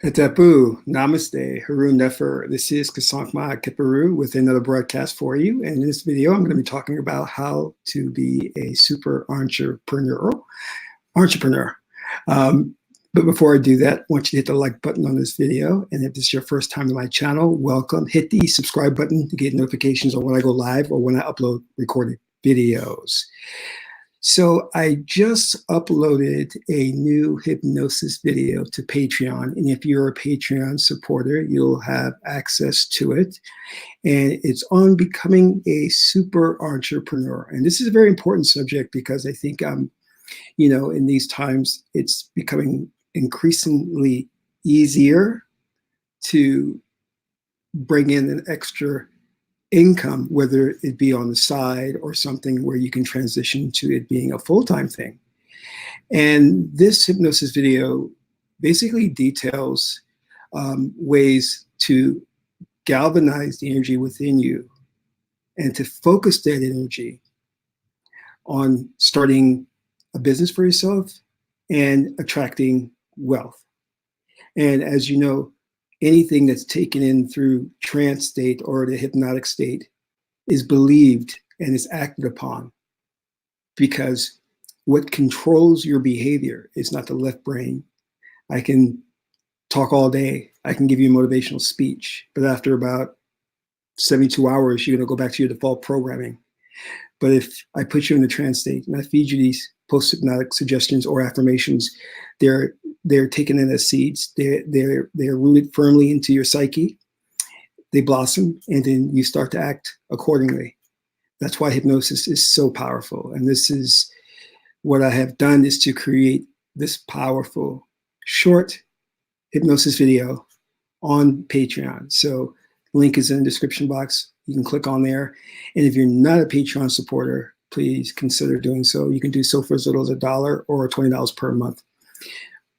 Hatapu, Namaste, Haroon Nefer. This is Kasankma Kiparu with another broadcast for you. And in this video, I'm going to be talking about how to be a super entrepreneur. But before I do that, I want you to hit the like button on this video. And if this is your first time to my channel, welcome. Hit the subscribe button to get notifications on when I go live or when I upload recorded videos. So I just uploaded a new hypnosis video to Patreon. And if you're a Patreon supporter, you'll have access to it. And it's on becoming a super entrepreneur. And this is a very important subject because I think, in these times, it's becoming increasingly easier to bring in an extra income, whether it be on the side or something where you can transition to it being a full-time thing. And this hypnosis video basically details ways to galvanize the energy within you and to focus that energy on starting a business for yourself and attracting wealth. And as you know, anything that's taken in through trance state or the hypnotic state is believed and is acted upon, because what controls your behavior is not the left brain. I can talk all day. I can give you a motivational speech, but after about 72 hours, you're going to go back to your default programming. But if I put you in a trance state and I feed you these post-hypnotic suggestions or affirmations, they're taken in as seeds. They're rooted firmly into your psyche. They blossom, and then you start to act accordingly. That's why hypnosis is so powerful. And this is what I have done, is to create this powerful short hypnosis video on Patreon. So link is in the description box. You can click on there. And if you're not a Patreon supporter, please consider doing so. You can do so for as little as $1 or $20 per month.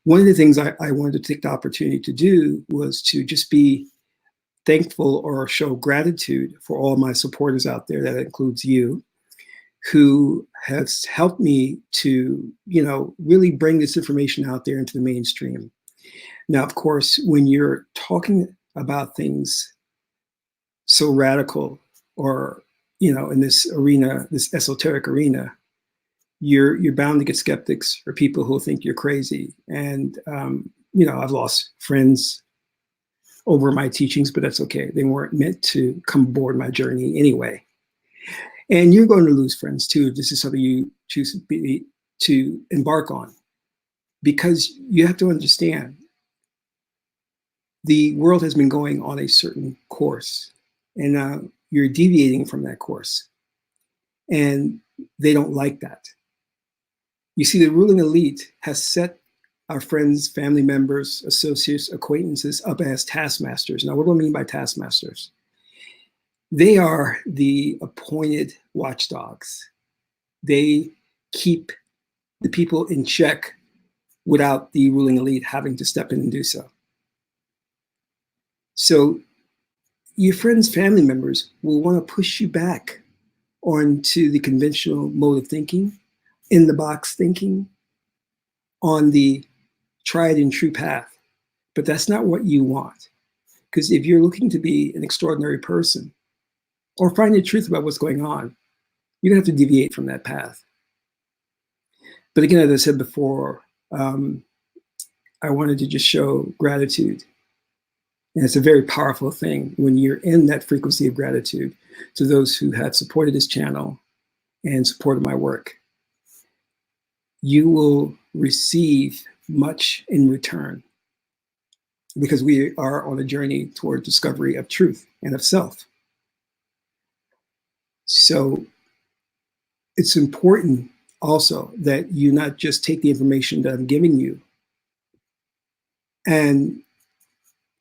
One of the things I wanted to take the opportunity to do was to just be thankful or show gratitude for all my supporters out there. That includes you, who has helped me to, really bring this information out there into the mainstream. Now, of course, when you're talking about things so radical or, in this arena, this esoteric arena, you're bound to get skeptics or people who think you're crazy. And, I've lost friends over my teachings, but that's okay. They weren't meant to come aboard my journey anyway. And you're going to lose friends too if this is something you choose to embark on, because you have to understand the world has been going on a certain course, and now you're deviating from that course, and they don't like that. You see, the ruling elite has set our friends, family members, associates, acquaintances up as taskmasters. Now, what do I mean by taskmasters? They are the appointed watchdogs. They keep the people in check without the ruling elite having to step in and do so. So your friends, family members will want to push you back onto the conventional mode of thinking, in the box thinking, on the tried and true path. But that's not what you want. Because if you're looking to be an extraordinary person or find the truth about what's going on, you're going to have to deviate from that path. But again, as I said before, I wanted to just show gratitude. And it's a very powerful thing when you're in that frequency of gratitude to those who have supported this channel and supported my work. You will receive much in return, because we are on a journey toward discovery of truth and of self. So it's important also that you not just take the information that I'm giving you and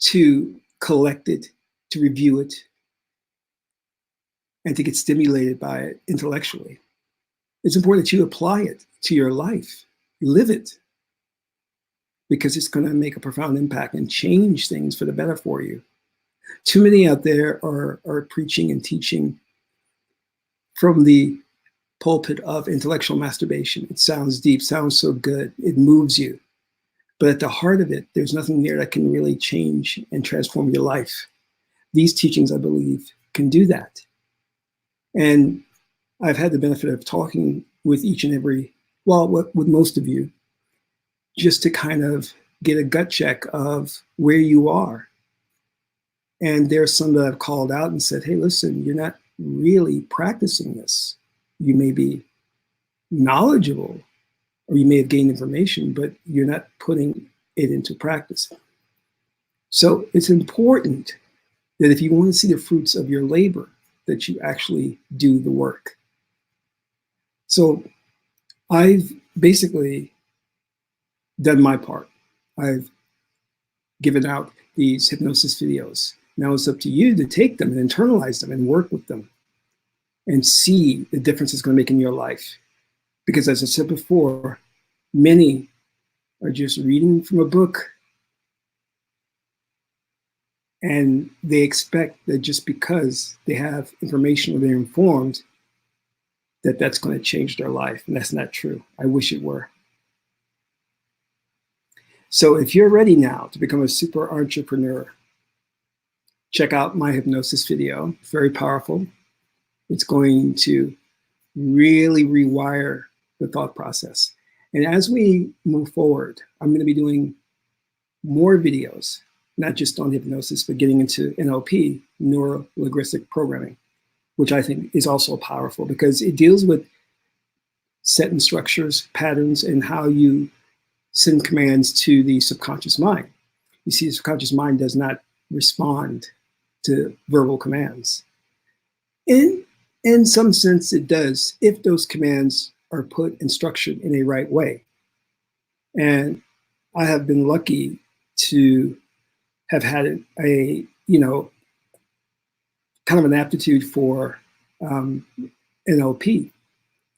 to collect it, to review it, and to get stimulated by it intellectually. It's important that you apply it to your life, live it. because it's going to make a profound impact and change things for the better for you. Too many out there are preaching and teaching from the pulpit of intellectual masturbation. It sounds deep, sounds so good, it moves you. But at the heart of it, there's nothing there that can really change and transform your life. These teachings, I believe, can do that. And I've had the benefit of talking with each and every, well, with most of you, just to kind of get a gut check of where you are. And there's some that I've called out and said, hey, listen, you're not really practicing this. You may be knowledgeable, or you may have gained information, but you're not putting it into practice. So it's important that if you want to see the fruits of your labor, that you actually do the work. So I've basically done my part. I've given out these hypnosis videos. Now it's up to you to take them and internalize them and work with them and see the difference it's going to make in your life. Because as I said before, many are just reading from a book and they expect that just because they have information or they're informed, that that's going to change their life. And that's not true. I wish it were. So if you're ready now to become a super entrepreneur, check out my hypnosis video. It's very powerful. It's going to really rewire the thought process. And as we move forward, I'm going to be doing more videos, not just on hypnosis, but getting into NLP, neuro-linguistic programming, which I think is also powerful because it deals with set structures, patterns, and how you send commands to the subconscious mind. You see, the subconscious mind does not respond to verbal commands. In some sense, it does if those commands are put and structured in a right way. And I have been lucky to have had a kind of an aptitude for NLP.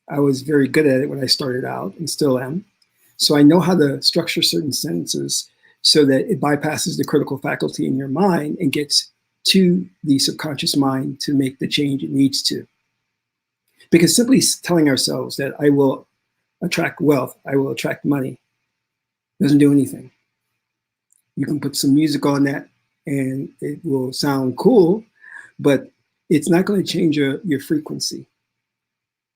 I was very good at it when I started out and still am. So I know how to structure certain sentences so that it bypasses the critical faculty in your mind and gets to the subconscious mind to make the change it needs to. Because simply telling ourselves that I will attract wealth, I will attract money, doesn't do anything. You can put some music on that and it will sound cool, but it's not going to change your frequency,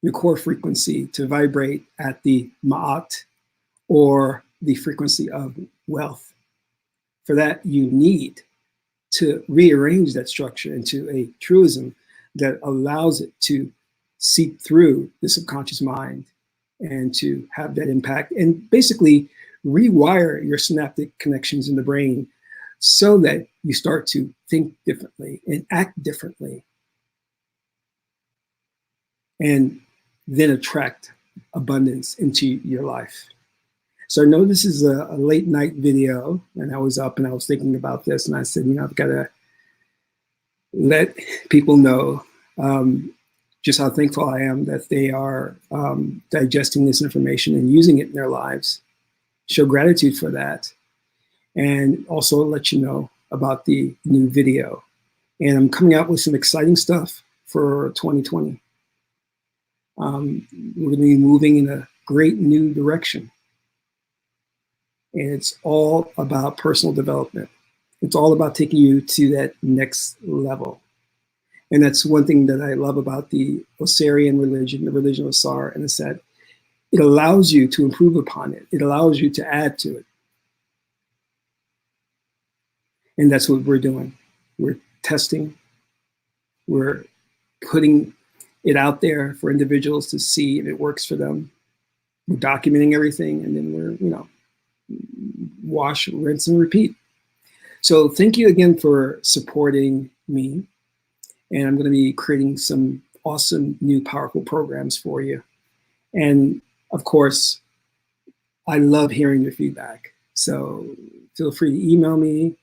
your core frequency to vibrate at the ma'at or the frequency of wealth. For that, you need to rearrange that structure into a truism that allows it to seep through the subconscious mind and to have that impact and basically rewire your synaptic connections in the brain so that you start to think differently and act differently and then attract abundance into your life. So I know this is a late night video and I was up and I was thinking about this and I said, I've got to let people know just how thankful I am that they are digesting this information and using it in their lives. Show gratitude for that. And also let you know about the new video. And I'm coming out with some exciting stuff for 2020. We're going to be moving in a great new direction. And it's all about personal development. It's all about taking you to that next level. And that's one thing that I love about the Osirian religion, the religion of Osar, and it's that it allows you to improve upon it. It allows you to add to it. And that's what we're doing. We're testing. We're putting it out there for individuals to see if it works for them. We're documenting everything, and then we're, wash, rinse, and repeat. So thank you again for supporting me. And I'm going to be creating some awesome new powerful programs for you. And of course, I love hearing your feedback. So feel free to email me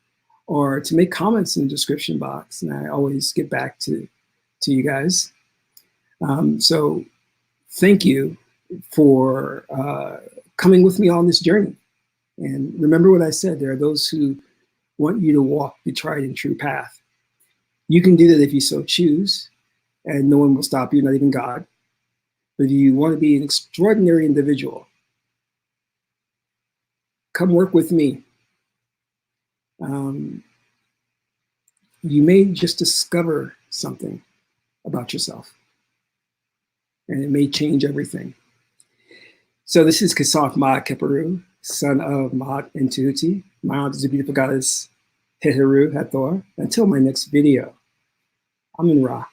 or to make comments in the description box. And I always get back to you guys. So thank you for coming with me on this journey. And remember what I said, there are those who want you to walk the tried and true path. You can do that if you so choose, and no one will stop you, not even God. But if you want to be an extraordinary individual, come work with me. You may just discover something about yourself, and it may change everything. So this is Kasaf Maat Keperu, son of Maat and Tuti. My aunt is a beautiful goddess, Heteru Hathor. Until my next video, I'm in Ra.